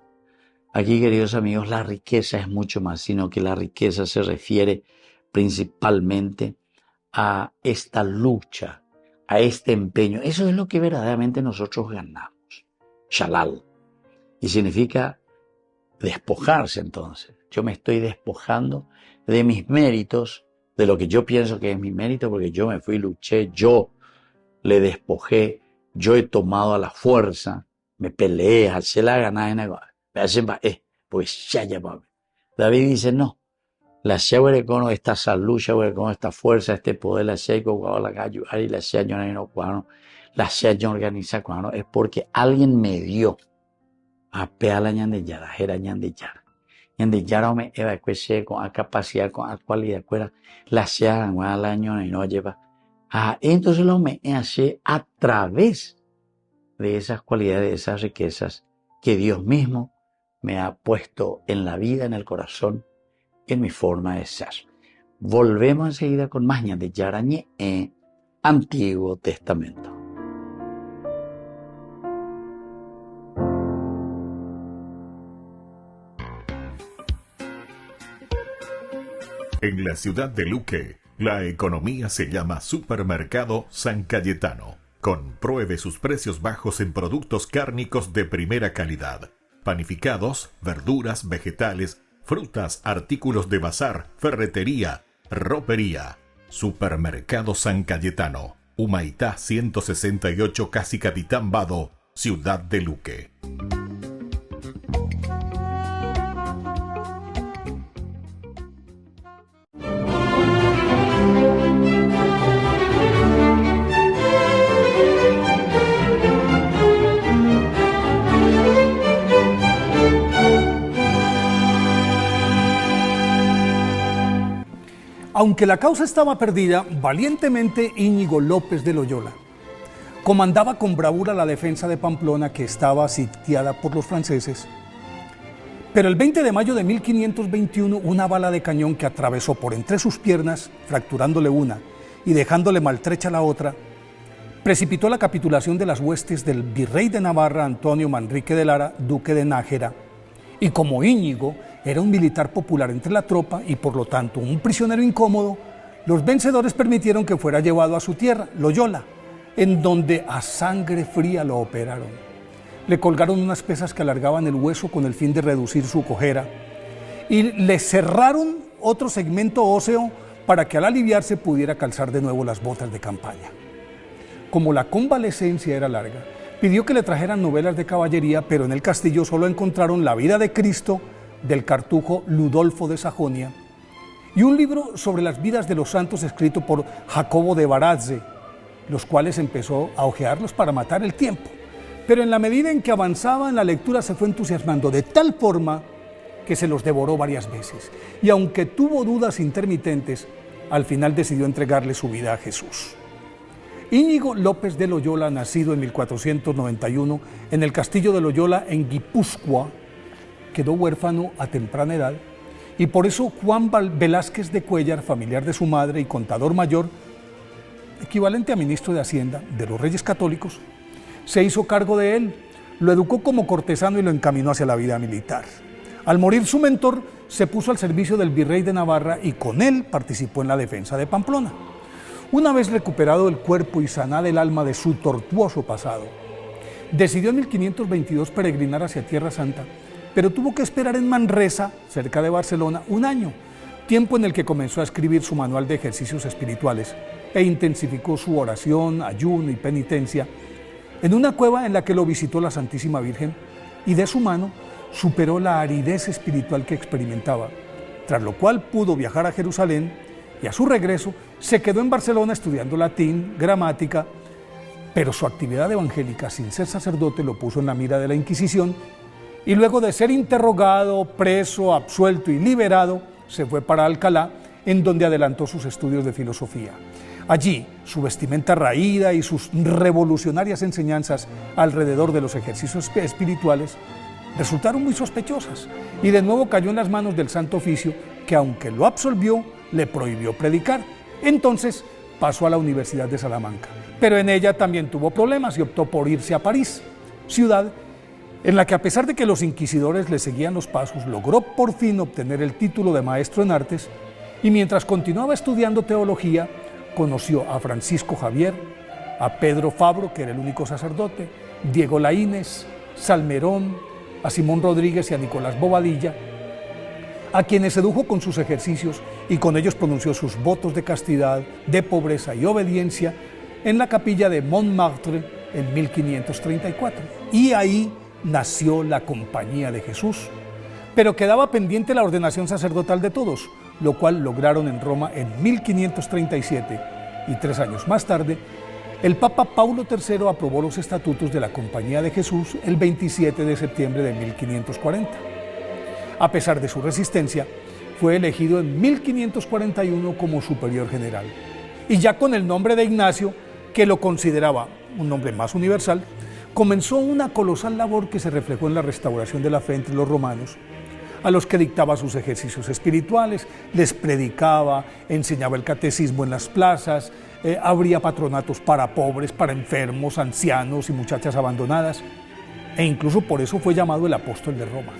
Aquí, queridos amigos, la riqueza es mucho más, sino que la riqueza se refiere principalmente a esta lucha, a este empeño. Eso es lo que verdaderamente nosotros ganamos. Shalal. Y significa despojarse entonces. Yo me estoy despojando de mis méritos, de lo que yo pienso que es mi mérito, porque yo me fui, luché, yo le despojé, yo he tomado a la fuerza, me peleé, haché la ganada en agua. Pues ya. David dice, no, la shawere con esta salud, shawere con esta fuerza, este poder, la sheko, cuando la cayu, y la shayo no cuando la shayo organiza cuando es porque alguien me dio a peala ñandeyara, era ñandeyara. Ñandeyara me eva cuese con a capacidad, con a cualidad, fuera la shaya, la año y no lleva. Entonces lo me hace a través de esas cualidades, de esas riquezas que Dios mismo me ha puesto en la vida, en el corazón, en mi forma de ser. Volvemos enseguida con más ñandeyara ñe en Antiguo Testamento. En la ciudad de Luque, la economía se llama Supermercado San Cayetano. Compruebe sus precios bajos en productos cárnicos de primera calidad. Panificados, verduras, vegetales, frutas, artículos de bazar, ferretería, ropería. Supermercado San Cayetano. Humaitá 168, Casi Capitán Vado, ciudad de Luque. Aunque la causa estaba perdida, valientemente Íñigo López de Loyola comandaba con bravura la defensa de Pamplona, que estaba sitiada por los franceses. Pero el 20 de mayo de 1521, una bala de cañón que atravesó por entre sus piernas, fracturándole una y dejándole maltrecha la otra, precipitó la capitulación de las huestes del virrey de Navarra, Antonio Manrique de Lara, duque de Nájera, y como Íñigo era un militar popular entre la tropa y por lo tanto un prisionero incómodo, los vencedores permitieron que fuera llevado a su tierra, Loyola, en donde a sangre fría lo operaron. Le colgaron unas pesas que alargaban el hueso con el fin de reducir su cojera y le cerraron otro segmento óseo para que al aliviarse pudiera calzar de nuevo las botas de campaña. Como la convalecencia era larga, pidió que le trajeran novelas de caballería, pero en el castillo solo encontraron La vida de Cristo del cartujo Ludolfo de Sajonia y un libro sobre las vidas de los santos escrito por Jacobo de Varazze, los cuales empezó a hojearlos para matar el tiempo. Pero en la medida en que avanzaba en la lectura se fue entusiasmando de tal forma que se los devoró varias veces. Y aunque tuvo dudas intermitentes, al final decidió entregarle su vida a Jesús. Íñigo López de Loyola, nacido en 1491 en el castillo de Loyola en Guipúzcoa, quedó huérfano a temprana edad y por eso Juan Velázquez de Cuéllar, familiar de su madre y contador mayor, equivalente a ministro de Hacienda de los Reyes Católicos, se hizo cargo de él, lo educó como cortesano y lo encaminó hacia la vida militar. Al morir su mentor, se puso al servicio del virrey de Navarra y con él participó en la defensa de Pamplona. Una vez recuperado el cuerpo y sanada el alma de su tortuoso pasado, decidió en 1522 peregrinar hacia Tierra Santa, pero tuvo que esperar en Manresa, cerca de Barcelona, un año, tiempo en el que comenzó a escribir su manual de ejercicios espirituales e intensificó su oración, ayuno y penitencia en una cueva en la que lo visitó la Santísima Virgen y de su mano superó la aridez espiritual que experimentaba, tras lo cual pudo viajar a Jerusalén y a su regreso se quedó en Barcelona estudiando latín, gramática, pero su actividad evangélica sin ser sacerdote lo puso en la mira de la Inquisición y luego de ser interrogado, preso, absuelto y liberado, se fue para Alcalá, en donde adelantó sus estudios de filosofía. Allí, su vestimenta raída y sus revolucionarias enseñanzas alrededor de los ejercicios espirituales resultaron muy sospechosas y de nuevo cayó en las manos del Santo Oficio, que aunque lo absolvió, le prohibió predicar. Entonces pasó a la Universidad de Salamanca, pero en ella también tuvo problemas y optó por irse a París, ciudad en la que, a pesar de que los inquisidores le seguían los pasos, logró por fin obtener el título de maestro en artes y mientras continuaba estudiando teología, conoció a Francisco Javier, a Pedro Fabro, que era el único sacerdote, Diego Laínez, Salmerón, a Simón Rodríguez y a Nicolás Bobadilla, a quienes sedujo con sus ejercicios y con ellos pronunció sus votos de castidad, de pobreza y obediencia en la capilla de Montmartre en 1534. Y ahí nació la Compañía de Jesús, pero quedaba pendiente la ordenación sacerdotal de todos, lo cual lograron en Roma en 1537 y 3 años más tarde, el Papa Paulo III aprobó los estatutos de la Compañía de Jesús el 27 de septiembre de 1540. A pesar de su resistencia, fue elegido en 1541 como superior general, y ya con el nombre de Ignacio, que lo consideraba un nombre más universal, comenzó una colosal labor que se reflejó en la restauración de la fe entre los romanos, a los que dictaba sus ejercicios espirituales, les predicaba, enseñaba el catecismo en las plazas, abría patronatos para pobres, para enfermos, ancianos y muchachas abandonadas, e incluso por eso fue llamado el apóstol de Roma.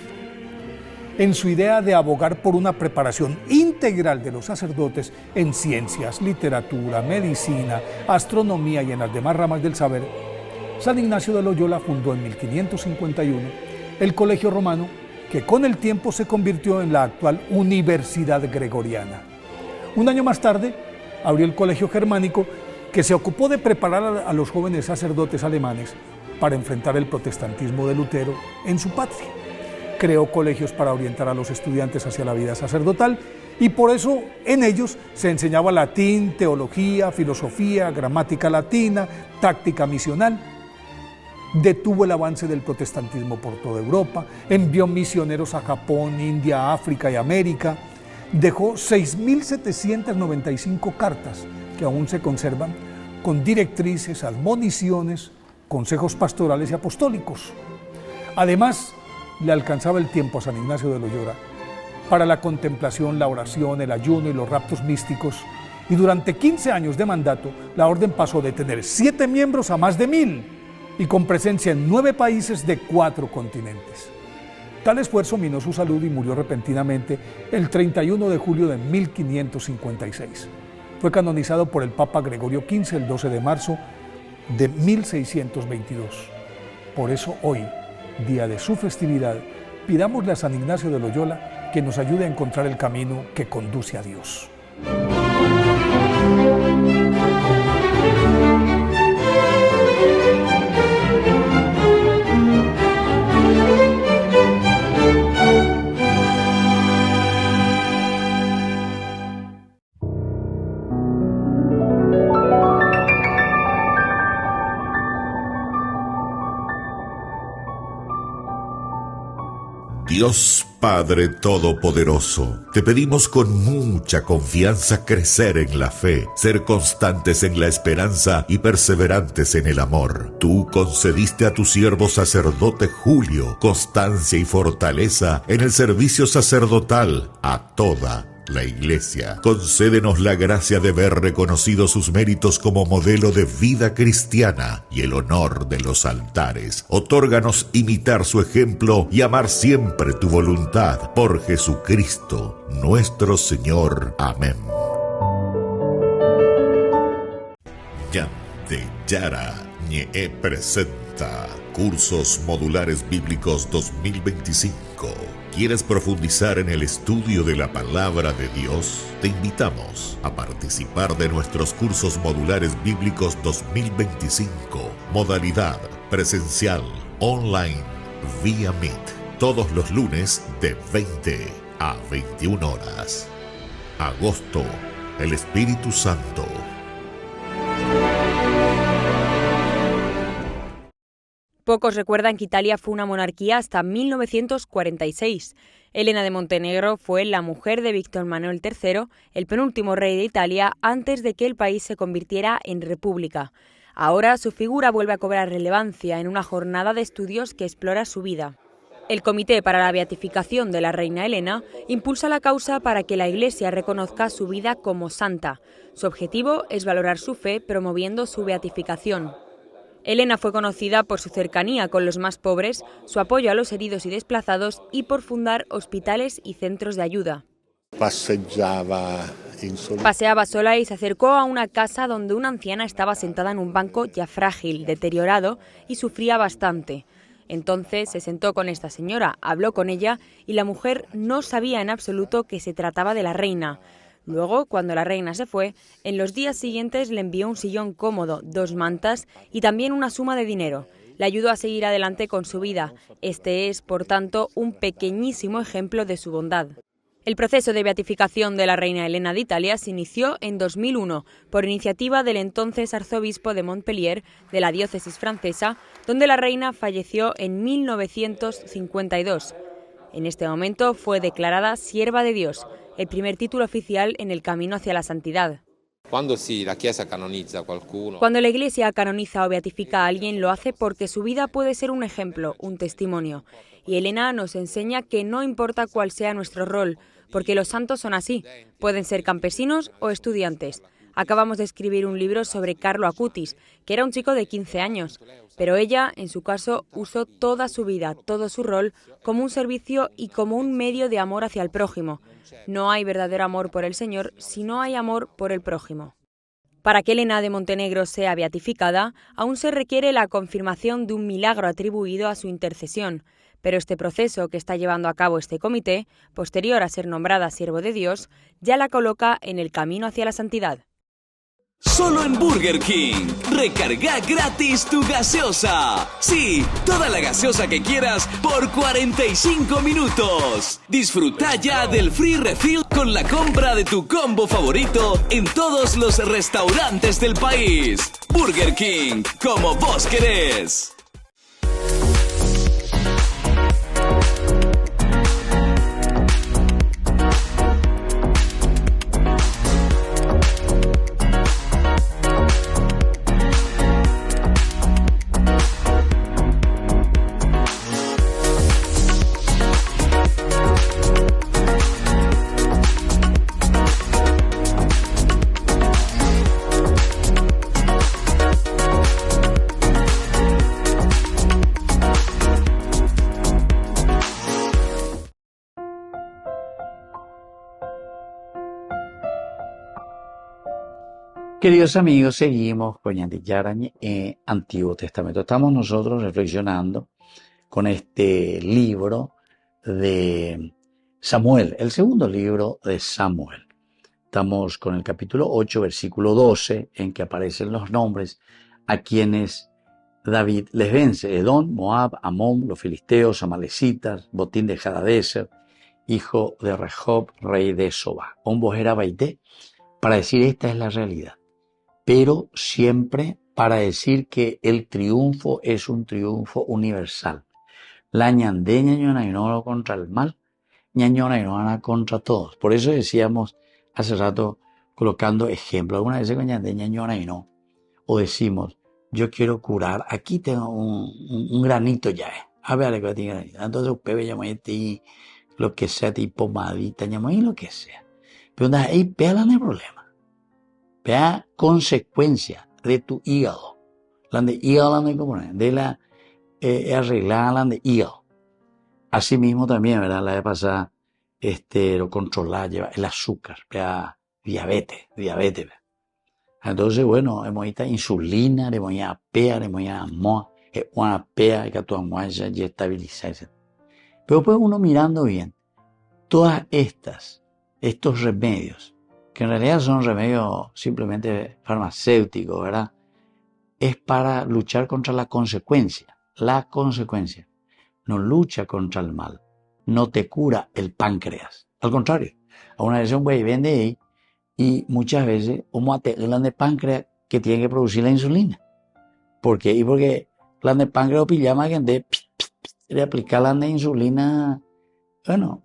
En su idea de abogar por una preparación integral de los sacerdotes en ciencias, literatura, medicina, astronomía y en las demás ramas del saber, San Ignacio de Loyola fundó en 1551 el Colegio Romano, que con el tiempo se convirtió en la actual Universidad Gregoriana. Un año más tarde, abrió el Colegio Germánico, que se ocupó de preparar a los jóvenes sacerdotes alemanes para enfrentar el protestantismo de Lutero en su patria. Creó colegios para orientar a los estudiantes hacia la vida sacerdotal y por eso en ellos se enseñaba latín, teología, filosofía, gramática latina, táctica misional. Detuvo el avance del protestantismo por toda Europa, envió misioneros a Japón, India, África y América, dejó 6.795 cartas que aún se conservan con directrices, admoniciones, consejos pastorales y apostólicos. Además, le alcanzaba el tiempo a San Ignacio de Loyola para la contemplación, la oración, el ayuno y los raptos místicos, y durante 15 años de mandato, la orden pasó de tener 7 miembros a más de 1.000, y con presencia en 9 países de 4 continentes. Tal esfuerzo minó su salud y murió repentinamente el 31 de julio de 1556. Fue canonizado por el Papa Gregorio XV el 12 de marzo de 1622. Por eso hoy, día de su festividad, pidámosle a San Ignacio de Loyola que nos ayude a encontrar el camino que conduce a Dios. Dios Padre Todopoderoso, te pedimos con mucha confianza crecer en la fe, ser constantes en la esperanza y perseverantes en el amor. Tú concediste a tu siervo sacerdote Julio constancia y fortaleza en el servicio sacerdotal a toda la Iglesia. Concédenos la gracia de ver reconocidos sus méritos como modelo de vida cristiana y el honor de los altares. Otórganos imitar su ejemplo y amar siempre tu voluntad. Por Jesucristo, nuestro Señor. Amén. Ñandeyara Ñe presenta Cursos Modulares Bíblicos 2025. ¿Quieres profundizar en el estudio de la Palabra de Dios? Te invitamos a participar de nuestros Cursos Modulares Bíblicos 2025. Modalidad presencial, online, vía Meet. Todos los lunes de 20 a 21 horas. Agosto, el Espíritu Santo. Pocos recuerdan que Italia fue una monarquía hasta 1946. Elena de Montenegro fue la mujer de Víctor Manuel III, el penúltimo rey de Italia, antes de que el país se convirtiera en república. Ahora su figura vuelve a cobrar relevancia en una jornada de estudios que explora su vida. El Comité para la Beatificación de la Reina Elena impulsa la causa para que la Iglesia reconozca su vida como santa. Su objetivo es valorar su fe promoviendo su beatificación. Elena fue conocida por su cercanía con los más pobres, su apoyo a los heridos y desplazados y por fundar hospitales y centros de ayuda. Paseaba sola y se acercó a una casa donde una anciana estaba sentada en un banco ya frágil, deteriorado y sufría bastante. Entonces se sentó con esta señora, habló con ella y la mujer no sabía en absoluto que se trataba de la reina. Luego, cuando la reina se fue, en los días siguientes le envió un sillón cómodo, 2 mantas y también una suma de dinero. Le ayudó a seguir adelante con su vida. Este es, por tanto, un pequeñísimo ejemplo de su bondad. El proceso de beatificación de la reina Elena de Italia se inició en 2001 por iniciativa del entonces arzobispo de Montpellier de la diócesis francesa, donde la reina falleció en 1952. En este momento fue declarada sierva de Dios, el primer título oficial en el camino hacia la santidad. Cuando la Iglesia canoniza o beatifica a alguien, lo hace porque su vida puede ser un ejemplo, un testimonio. Y Elena nos enseña que no importa cuál sea nuestro rol, porque los santos son así, pueden ser campesinos o estudiantes. Acabamos de escribir un libro sobre Carlo Acutis, que era un chico de 15 años, pero ella, en su caso, usó toda su vida, todo su rol, como un servicio y como un medio de amor hacia el prójimo. No hay verdadero amor por el Señor si no hay amor por el prójimo. Para que Elena de Montenegro sea beatificada, aún se requiere la confirmación de un milagro atribuido a su intercesión, pero este proceso que está llevando a cabo este comité, posterior a ser nombrada siervo de Dios, ya la coloca en el camino hacia la santidad. Solo en Burger King. Recarga gratis tu gaseosa. Sí, toda la gaseosa que quieras por 45 minutos. Disfruta ya del free refill con la compra de tu combo favorito en todos los restaurantes del país. Burger King, como vos querés. Queridos amigos, seguimos con Ñande Yarañe en Antiguo Testamento. Estamos nosotros reflexionando con este libro de Samuel, el segundo libro de Samuel. Estamos con el capítulo 8, versículo 12, en que aparecen los nombres a quienes David les vence: Edom, Moab, Amón, los filisteos, amalecitas, botín de Hadadezer, hijo de Rehob, rey de Soba. Hombos era Baité, para decir esta es la realidad, pero siempre para decir que el triunfo es un triunfo universal. La ñandé ñañonainoro contra el mal, ñañonainora contra todos. Por eso decíamos hace rato, colocando ejemplo, alguna vez con ñandé ñañonaino, o decimos, yo quiero curar, aquí tengo un granito ya, a ver, que tiene granito. Entonces usted ve llamadita, lo que sea, tipo pomadita, llamadita, lo que sea. Pero ahí vean el problema. Vea consecuencia de tu hígado. La de hígado, de la arreglada, la de hígado. Así mismo también, ¿verdad? La vez pasada, lo controlar, lleva el azúcar, vea, diabetes. ¿Verdad? Entonces, bueno, hemos ido insulina, hemos ido a pea, hemos ido a moa, una pea, que tu amuaya y estabilizarse. Pero pues uno mirando bien, todas estos remedios, que en realidad son remedios simplemente farmacéuticos, ¿verdad? Es para luchar contra la consecuencia. La consecuencia no lucha contra el mal, no te cura el páncreas. Al contrario, a una vez un güey vende ahí y muchas veces uno te de páncreas que tiene que producir la insulina. ¿Por qué? Y porque la de páncreas o pillama que de aplicar la de insulina, bueno,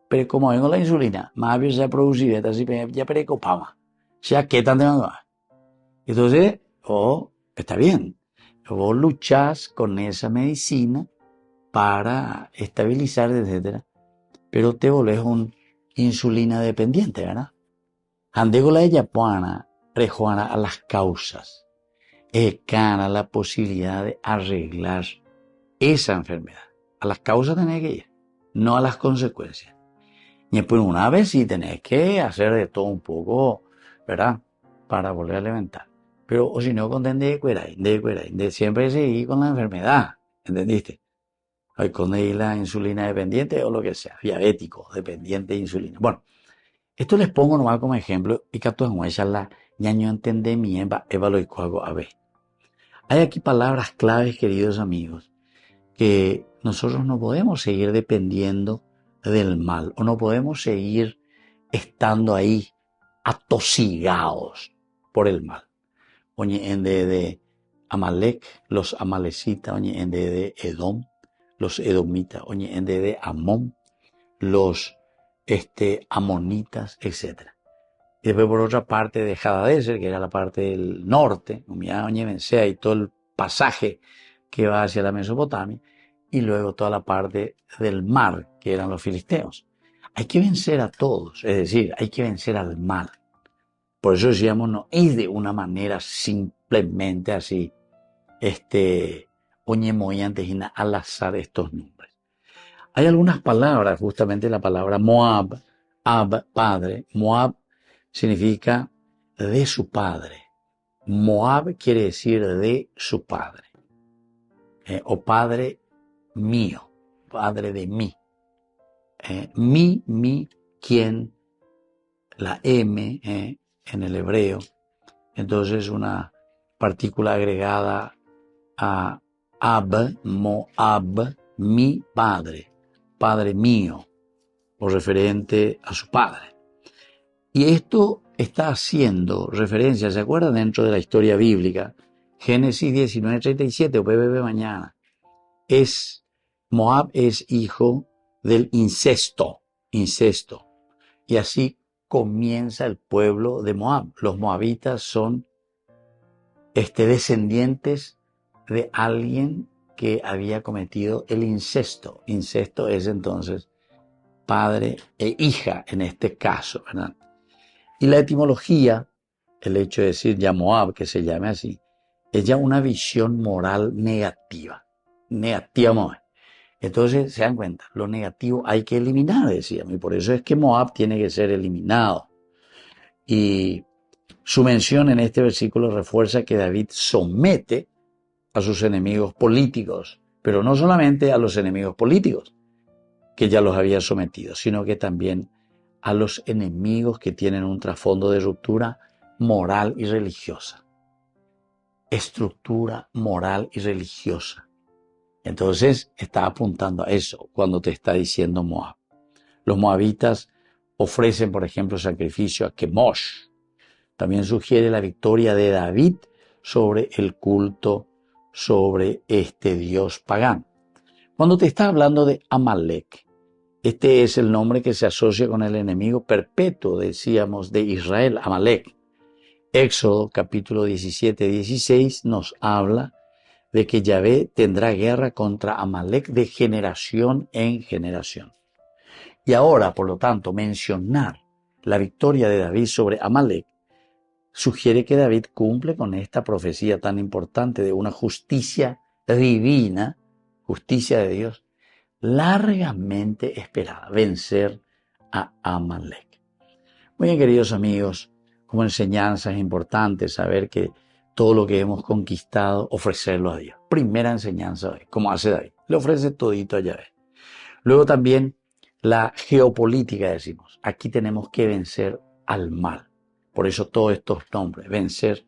pero como vengo la insulina, más bien se ha producido esta ya precopama. O sea, ¿qué tan de más? Entonces, está bien. Vos luchás con esa medicina para estabilizar, etc. Pero te volvés un insulina dependiente, ¿verdad? Andego la ella puana, rejuana a las causas. Cana la posibilidad de arreglar esa enfermedad. A las causas tenés que ir, no a las consecuencias. Y después una vez sí tenés que hacer de todo un poco, ¿verdad? Para volver a levantar. Pero o si no, con de siempre seguir con la enfermedad, ¿entendiste? Hay con la insulina dependiente o lo que sea, diabético, dependiente de insulina. Bueno, esto les pongo nomás como ejemplo y que tú la ñaño entendé mi eva y cuago a ver. Hay aquí palabras claves, queridos amigos, que nosotros no podemos seguir dependiendo del mal, o no podemos seguir estando ahí atosigados por el mal. Oye, en de Amalek, los amalecitas, oye, en de Edom, los edomitas, oye, en de Amón, los amonitas, etc. Y después por otra parte de Hadadezer, que era la parte del norte, oye, Vencea y todo el pasaje que va hacia la Mesopotamia, y luego toda la parte del mar, que eran los filisteos. Hay que vencer a todos, es decir, hay que vencer al mal. Por eso decíamos, no es de una manera simplemente así, oñemoyantes al azar estos nombres. Hay algunas palabras, justamente la palabra Moab, Ab, padre. Moab significa de su padre. Moab quiere decir de su padre. O padre mío, padre de mí. Mi, quien, la M en el hebreo. Entonces una partícula agregada a Ab, Moab, mi padre, padre mío, o referente a su padre. Y esto está haciendo referencia, ¿se acuerdan? Dentro de la historia bíblica, Génesis 19:37, o PBB mañana, Moab es hijo del incesto. Y así comienza el pueblo de Moab. Los moabitas son descendientes de alguien que había cometido el incesto. Incesto es entonces padre e hija en este caso, ¿verdad? Y la etimología, el hecho de decir ya Moab, que se llame así, es ya una visión moral negativa. Negativa. Entonces, se dan cuenta, lo negativo hay que eliminar, decíamos, y por eso es que Moab tiene que ser eliminado. Y su mención en este versículo refuerza que David somete a sus enemigos políticos, pero no solamente a los enemigos políticos, que ya los había sometido, sino que también a los enemigos que tienen un trasfondo de ruptura moral y religiosa. Estructura moral y religiosa. Entonces está apuntando a eso cuando te está diciendo Moab. Los moabitas ofrecen, por ejemplo, sacrificio a Kemosh. También sugiere la victoria de David sobre el culto, sobre este dios pagano. Cuando te está hablando de Amalek, este es el nombre que se asocia con el enemigo perpetuo, decíamos, de Israel, Amalek. Éxodo capítulo 17-16 nos habla de que Yahvé tendrá guerra contra Amalek de generación en generación. Y ahora, por lo tanto, mencionar la victoria de David sobre Amalek sugiere que David cumple con esta profecía tan importante de una justicia divina, justicia de Dios, largamente esperada, vencer a Amalek. Muy bien, queridos amigos, como enseñanza es importante saber que todo lo que hemos conquistado, ofrecerlo a Dios. Primera enseñanza hoy, como hace David, le ofrece todito a Yahvé. Luego también la geopolítica, decimos, aquí tenemos que vencer al mal. Por eso todos estos nombres, vencer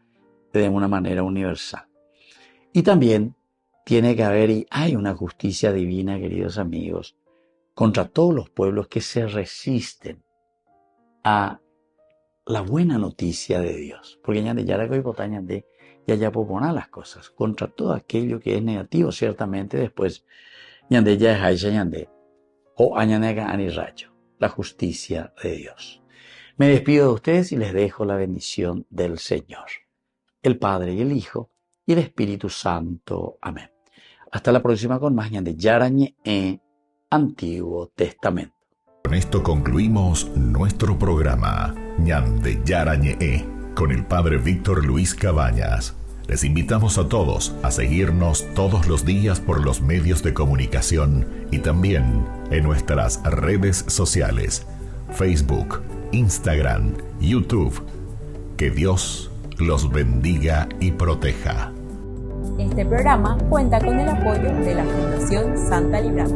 de una manera universal. Y también tiene que haber, y hay una justicia divina, queridos amigos, contra todos los pueblos que se resisten a la buena noticia de Dios. Porque ya ya proponer las cosas contra todo aquello que es negativo, ciertamente después ñande ya es ñande o añanega anirayo, la justicia de Dios. Me despido de ustedes y les dejo la bendición del Señor, el Padre y el Hijo y el Espíritu Santo. Amén. Hasta la próxima con más ñande yarañe Antiguo Testamento. Con esto concluimos nuestro programa Ñande Yarañe con el Padre Víctor Luis Cabañas. Les invitamos a todos a seguirnos todos los días por los medios de comunicación y también en nuestras redes sociales, Facebook, Instagram, YouTube. Que Dios los bendiga y proteja. Este programa cuenta con el apoyo de la Fundación Santa Librada.